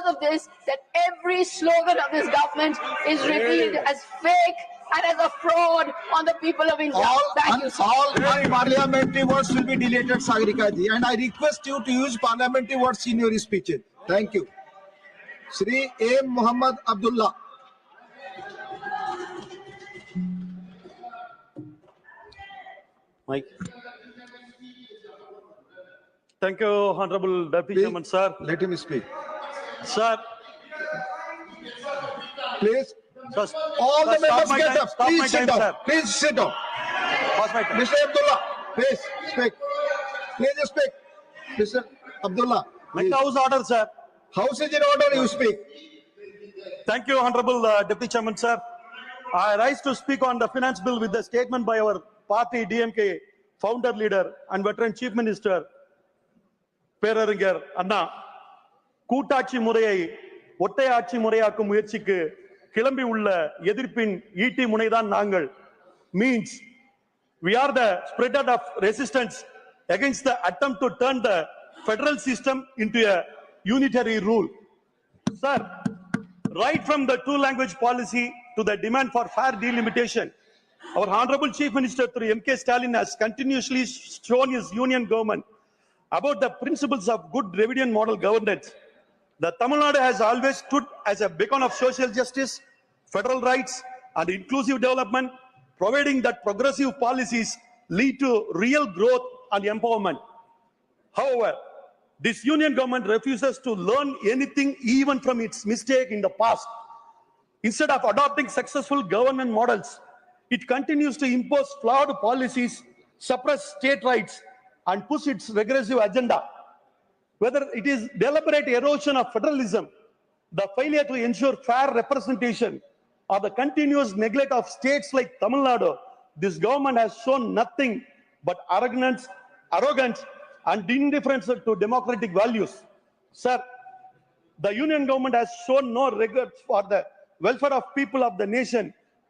of this that every slogan of this government is revealed as fake and as a fraud on the people of India. Thank you, sir. All unparliamentary words will be deleted, Sagarika ji, and I request you to use parliamentary words in your speeches. Thank you. Shri A. Muhammad Abdullah. Mike. Thank you, Honorable Deputy Chairman, sir. Let him speak. Sir. Please. Sir, All the members get up. Stop Please sit down. sir. Please sit down. Mr. Abdullah, please speak. Please speak. Mr. Abdullah. Make the House order, sir. House is in order, you speak. Thank you, Honorable Deputy Chairman, sir. I rise to speak on the finance bill with the statement by our party DMK founder leader and veteran chief minister பேரறிஞர் அண்ணா கூட்டாட்சி முறையை ஒட்டை ஆட்சி முறையாக்கும் முயற்சிக்கு கிளம்பி உள்ள எதிர்ப்பின் ஈட்டி முனைதான் நாங்கள் means we are the spreader of resistance against the attempt to turn the federal system into a unitary rule. Sir, right from the two language policy to the demand for fair delimitation, our Honorable Chief Minister through MK Stalin has continuously shown his union government about the principles of good Dravidian model governance. The Tamil Nadu has always stood as a beacon of social justice, federal rights, and inclusive development, providing that progressive policies lead to real growth and empowerment. However, this union government refuses to learn anything even from its mistake in the past. Instead of adopting successful government models, it continues to impose flawed policies, suppress state rights, and push its regressive agenda. Whether it is deliberate erosion of federalism, the failure to ensure fair representation, or the continuous neglect of states like Tamil Nadu, this government has shown nothing but arrogance and indifference to democratic values. Sir, the union government has shown no regard for the welfare of people of the nation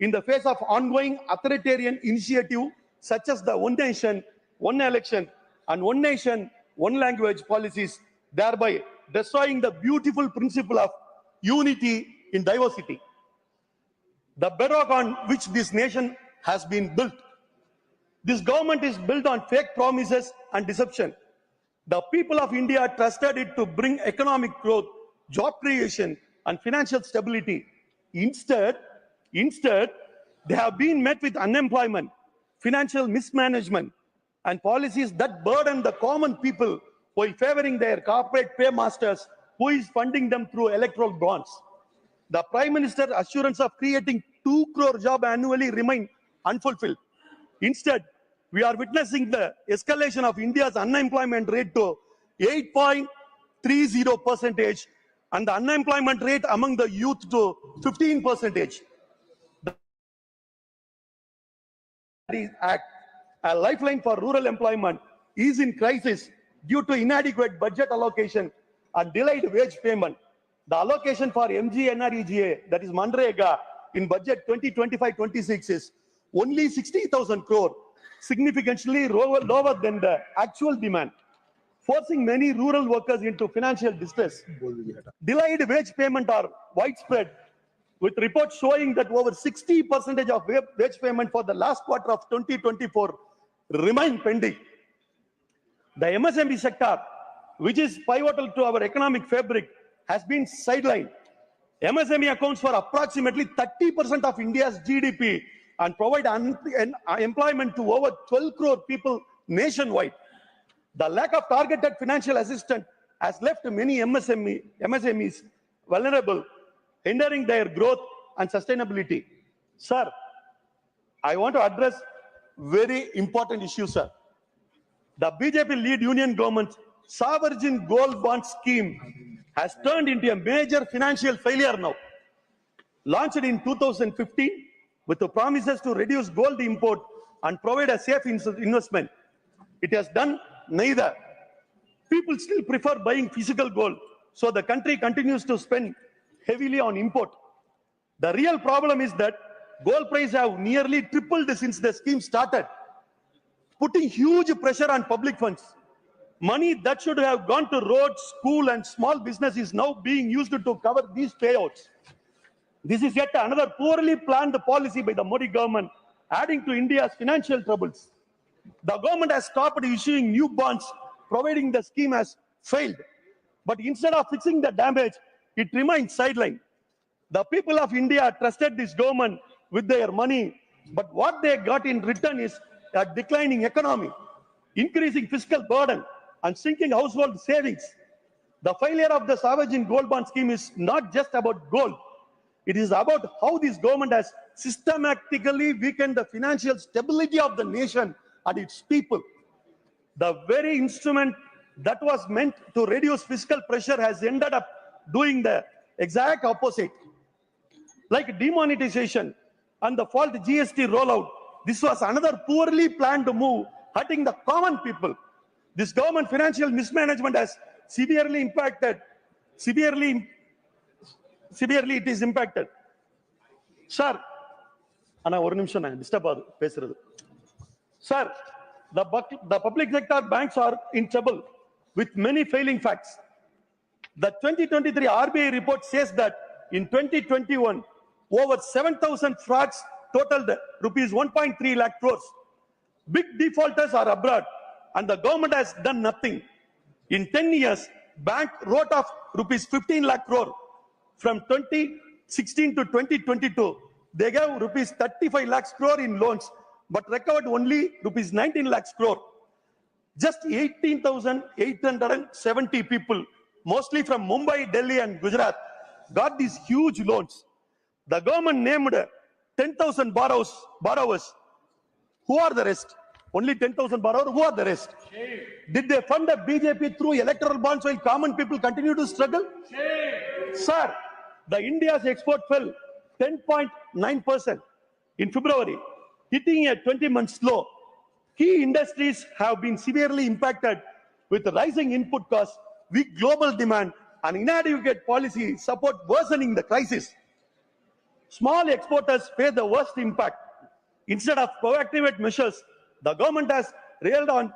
in the face of ongoing authoritarian initiative such as the one nation, one election, and one nation, one language policies, thereby destroying the beautiful principle of unity in diversity, the bedrock on which this nation has been built. This government is built on fake promises and deception. The people of India trusted it to bring economic growth, job creation, and financial stability. Instead, they have been met with unemployment, financial mismanagement, and policies that burden the common people while favoring their corporate paymasters who is funding them through electoral bonds. The Prime Minister's assurance of creating 2 crore jobs annually remain unfulfilled. Instead, we are witnessing the escalation of India's unemployment rate to 8.30% and the unemployment rate among the youth to 15%. The Act, a lifeline for rural employment, is in crisis due to inadequate budget allocation and delayed wage payment. The allocation for MGNREGA, that is Manrega, in budget 2025-26 is only 60,000 crore, significantly lower than the actual demand, forcing many rural workers into financial distress. Delayed wage payment are widespread, with reports showing that over 60% of wage payment for the last quarter of 2024 remain pending. The MSME sector, which is pivotal to our economic fabric, has been sidelined. MSME accounts for approximately 30% of India's GDP and provide employment to over 12 crore people nationwide. The lack of targeted financial assistance has left many MSMEs vulnerable, hindering their growth and sustainability. Sir, I want to address very important issue, sir. The BJP-led union government's sovereign gold bond scheme has turned into a major financial failure now. Launched in 2015 with the promises to reduce gold import and provide a safe investment, it has done neither. People still prefer buying physical gold, so the country continues to spend heavily on import. The real problem is that gold prices have nearly tripled since the scheme started, putting huge pressure on public funds. Money that should have gone to roads, school, and small business is now being used to cover these payouts. This is yet another poorly planned policy by the Modi government, adding to India's financial troubles. The government has stopped issuing new bonds, providing the scheme has failed. But instead of fixing the damage, it remains sidelined. The people of India trusted this government with their money, but what they got in return is a declining economy, increasing fiscal burden, and sinking household savings. The failure of the Starvation gold bond scheme is not just about gold. It is about how this government has systematically weakened the financial stability of the nation and its people. The very instrument that was meant to reduce fiscal pressure has ended up doing the exact opposite. Like demonetization and the fault GST rollout, this was another poorly planned move hurting the common people. This government financial mismanagement has severely it is impacted. Sir, Sir, the public sector banks are in trouble with many failing facts. The 2023 RBI report says that in 2021, over 7,000 frauds totaled rupees 1.3 lakh crores. Big defaulters are abroad and the government has done nothing. In 10 years, bank wrote off rupees 15 lakh crore. From 2016 to 2022, they gave rupees 35 lakhs crore in loans, but recovered only rupees 19 lakhs crore. Just 18,870 people, mostly from Mumbai, Delhi, and Gujarat, got these huge loans. The government named 10,000 borrowers. Who are the rest? Only 10,000 borrowers. Who are the rest? Did they fund the BJP through electoral bonds while common people continue to struggle? Sir, the India's export fell 10.9% in February, hitting a 20-month low. Key industries have been severely impacted with rising input costs, weak global demand, and inadequate policy support worsening the crisis. Small exporters face the worst impact. Instead of proactive measures, the government has relied on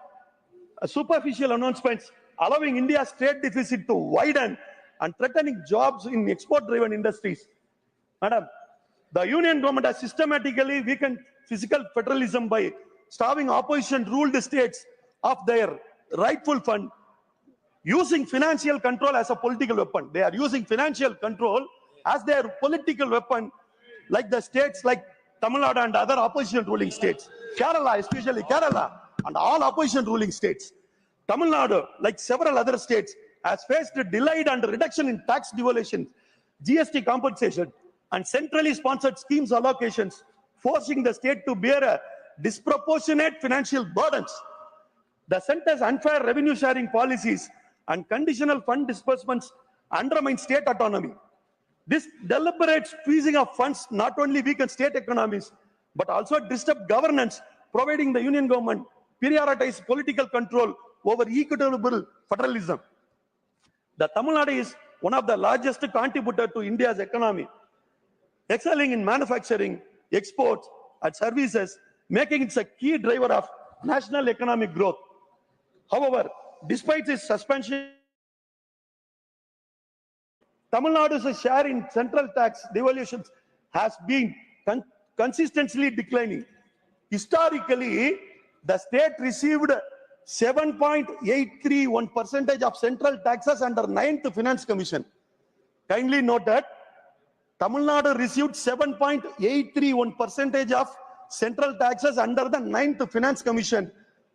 superficial announcements, allowing India's trade deficit to widen and threatening jobs in export-driven industries. Madam, the union government has systematically weakened fiscal federalism by starving opposition-ruled states of their rightful fund, using financial control as a political weapon. They are using financial control as their political weapon, like the states like Tamil Nadu and other opposition ruling states. Kerala, especially Kerala, and all opposition ruling states. Tamil Nadu, like several other states, has faced a delayed and reduction in tax devolution, GST compensation, and centrally sponsored schemes allocations, forcing the state to bear a disproportionate financial burdens. The center's unfair revenue sharing policies and conditional fund disbursements undermine state autonomy. This deliberate squeezing of funds not only weakens state economies, but also disrupt governance, providing the union government prioritize political control over equitable federalism. The Tamil Nadu is one of the largest contributors to India's economy, excelling in manufacturing, exports, and services, making it a key driver of national economic growth. However, despite its suspension, Tamil Nadu's share in central tax devolutions has been consistently declining. Historically, the state received 7.831% of central taxes under 9th Finance Commission. Kindly note that Tamil Nadu received 7.831% of central taxes under the 9th Finance Commission,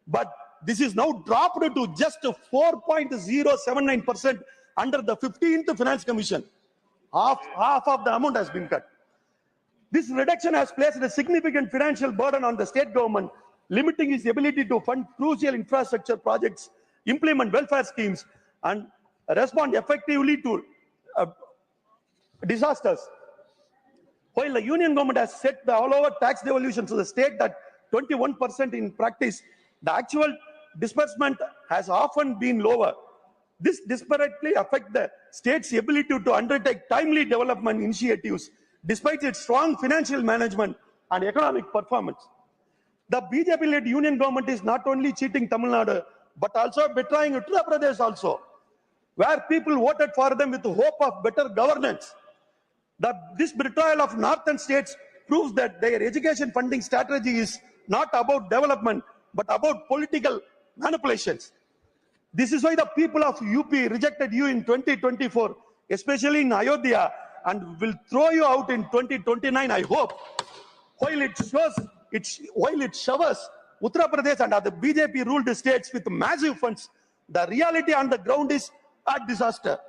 but this is now dropped to just 4.079% under the 15th Finance Commission. Half of the amount has been cut. This reduction has placed a significant financial burden on the state government, limiting its ability to fund crucial infrastructure projects, implement welfare schemes, and respond effectively to disasters. While the union government has set the all-over tax devolution to the state at 21% in practice, the actual disbursement has often been lower. This disparately affects the state's ability to undertake timely development initiatives, despite its strong financial management and economic performance. The BJP-led union government is not only cheating Tamil Nadu, but also betraying Uttar Pradesh also, where people voted for them with the hope of better governance. This betrayal of northern states proves that their education funding strategy is not about development, but about political manipulations. This is why the people of UP rejected you in 2024, especially in Ayodhya, and will throw you out in 2029, I hope. While it showers Uttar Pradesh and other BJP-ruled states with massive funds, the reality on the ground is a disaster.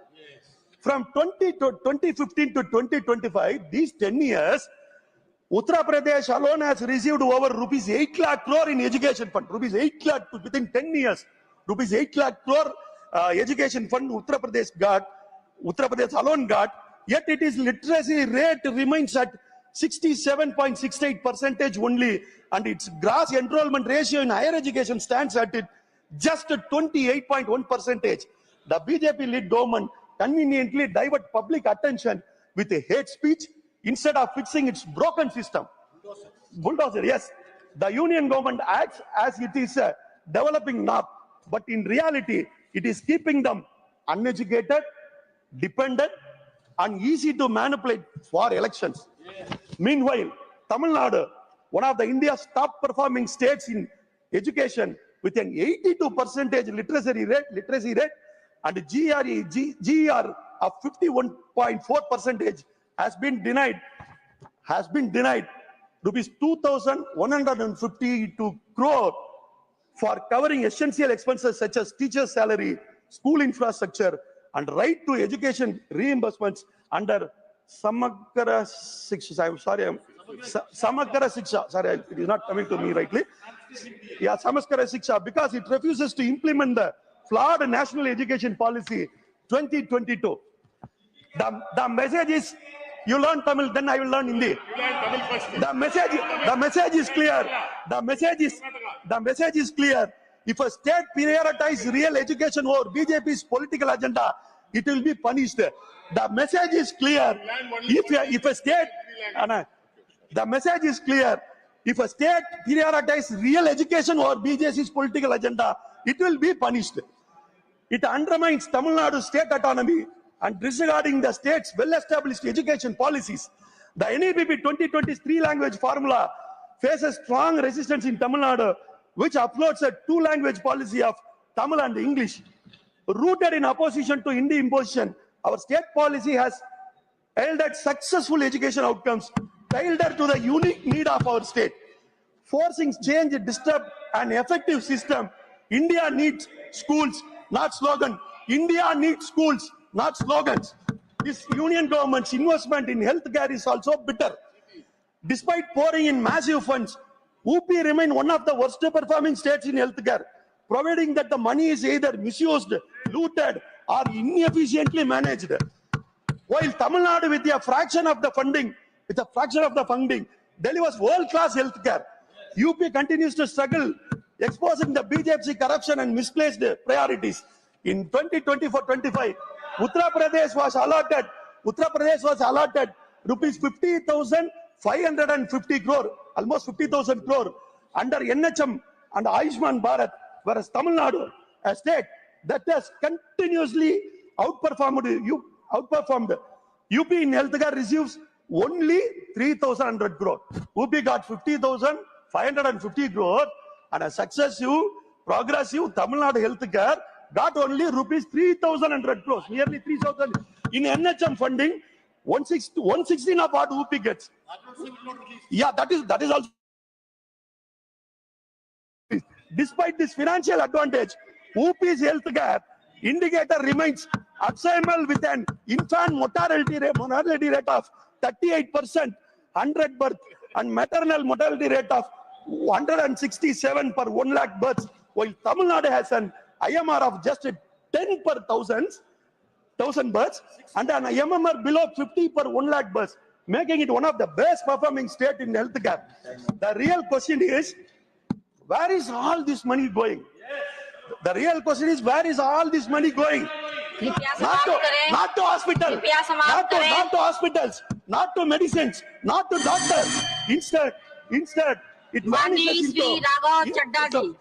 From 2015 to 2025, these 10 years, Uttar Pradesh alone has received over rupees 8 lakh crore in education fund. Rupees 8 lakh within 10 years. Rupees 8 lakh crore education fund Uttar Pradesh alone got. Yet it is literacy rate remains at 67.68% only, and its gross enrollment ratio in higher education stands at just 28.1%. The BJP-led government conveniently divert public attention with a hate speech instead of fixing its broken system. Bulldozer, yes. The union government acts as it is developing north, but in reality, it is keeping them uneducated, dependent, and easy to manipulate for elections. Meanwhile, Tamil Nadu, one of the India's top performing states in education, with an 82% literacy rate and GER of 51.4%, has been denied rupees 2,152 crore for covering essential expenses such as teacher's salary, school infrastructure, and right to education reimbursements under Samakkara Shiksha. I'm sorry, Samakkara Shiksha. Sorry, it is not coming to me rightly. Yeah, Samakkara Shiksha, because it refuses to implement the flawed national education policy 2022. The message is, you learn Tamil, then I will learn Hindi. The message is clear. The message is clear. If a state prioritizes real education over BJP's political agenda, it will be punished. The message is clear. If a state, the message is clear. If a state prioritizes real education over BJP's political agenda, it will be punished. It undermines Tamil Nadu's state autonomy and disregarding the state's well-established education policies. The NEPP 2020 three-language formula faces strong resistance in Tamil Nadu, which uploads a two-language policy of Tamil and English. Rooted in opposition to Hindi imposition, our state policy has yielded successful education outcomes tailored to the unique need of our state. Forcing change disturb an effective system. India needs schools, not slogans. India needs schools, not slogans. This union government's investment in healthcare is also bitter. Despite pouring in massive funds, UP remains one of the worst performing states in healthcare, providing that the money is either misused, looted, or inefficiently managed. While Tamil Nadu, with a fraction of the funding, delivers world-class healthcare, UP continues to struggle, exposing the BJP corruption and misplaced priorities. In 2024-25, Uttar Pradesh was allotted rupees 50,550 crore, almost 50,000 crore under NHM and Ayushman Bharat, whereas Tamil Nadu, a state that has continuously outperformed UP in healthcare, receives only 3,100 crore. UP got 50,550 crore, and a successive, progressive Tamil Nadu healthcare got only rupees 3,100 crores, nearly 3,000 in NHM funding. 116 of what UP gets. Yeah, that is also. Despite this financial advantage, UP's healthcare indicator remains abysmal with an infant mortality rate of 38%, 100 births, and maternal mortality rate of 167 per 1 lakh births, while Tamil Nadu has an IMR of just 10 per 1,000 births and an MMR below 50 per 1 lakh births, making it one of the best performing state in healthcare. The real question is, where is all this money going? The real question is, where is all this money going? Not to hospitals, not to medicines, not to doctors. Instead, it vanishes into.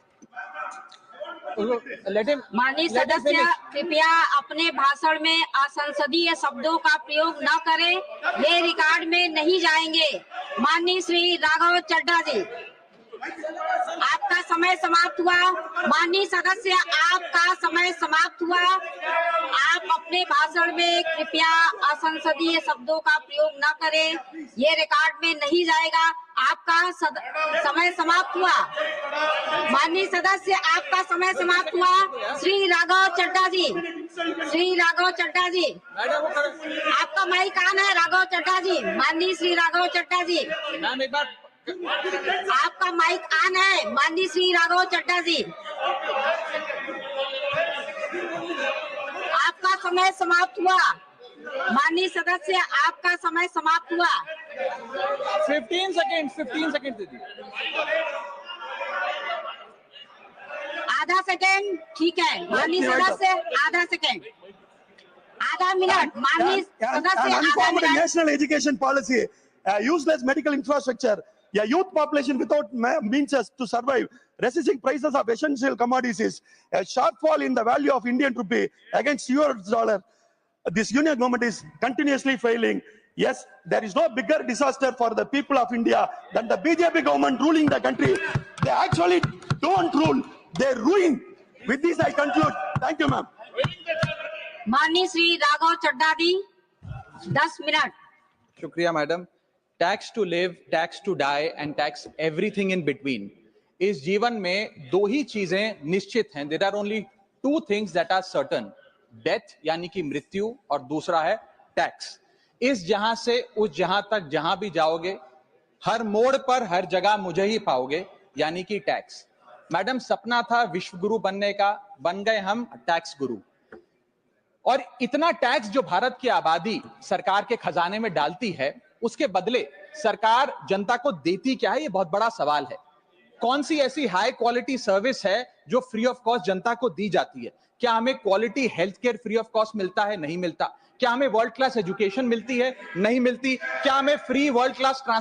माननीय सदस्य कृपया अपने भाषण में असंसदीय शब्दों का प्रयोग न करें, ये रिकॉर्ड में नहीं जाएंगे। माननीय श्री राघव चड्ढा जी, आपका समय समाप्त हुआ। माननीय सदस्य, आपका समय समाप्त हुआ। आप अपने भाषण में कृपया असंसदीय शब्दों का प्रयोग न करें, ये रिकॉर्ड में नहीं जाएगा। आपका समय समाप्त हुआ। माननीय सदस्य, आपका समय समाप्त हुआ। श्री राघव चड्ढा जी, श्री राघव चड्ढा जी, आपका माइक ऑन है। राघव चड्ढा जी, माननीय श्री राघव चड्ढा जी, आपका माइक ऑन है। माननीय श्री राघव चड्ढा जी, आपका समय समाप्त हुआ। माननीय सदस्य, आपका समय समाप्त हुआ। 15 सेकेंड दीजिए। आधा सेकेंड, ठीक है। माननीय सदस्य, आधा सेकेंड, आधा मिनट। माननीय सदस्य, आधा minute. National education policy, useless medical infrastructure, a youth population without means to survive, rising prices of essential commodities, a shortfall in the value of Indian rupee against US dollar. This union government is continuously failing. Yes, there is no bigger disaster for the people of India than the BJP government ruling the country. They actually don't rule, they ruin. With this, I conclude. Thank you, ma'am. माननीय Shri Raghav Chadha ji, 10 minute. शुक्रिया madam. Tax to live, tax to die and tax everything in between. इस जीवन में दो ही चीजें निश्चित हैं। There are only two things that are certain, death यानी कि मृत्यु, और दूसरा है टैक्स। इस जहां से उस जहां तक जहां भी जाओगे, हर मोड़ पर हर जगह मुझे ही पाओगे, यानी कि टैक्स। मैडम, सपना था विश्व गुरु बनने का, बन गए हम टैक्स गुरु। और इतना टैक्स जो भारत की आबादी सरकार के खजाने में डालती है, उसके बदले सरकार जनता को देती क्या है, ये बहुत बड़ा सवाल है। कौन सी ऐसी हाई क्वालिटी सर्विस है जो फ्री ऑफ कॉस्ट जनता को दी जाती है? क्या हमें quality health care free of cost मिलता है? नहीं मिलता। क्या हमें वर्ल्ड क्लास एजुकेशन मिलती है? नहीं मिलती। क्या हमें फ्री वर्ल्ड क्लास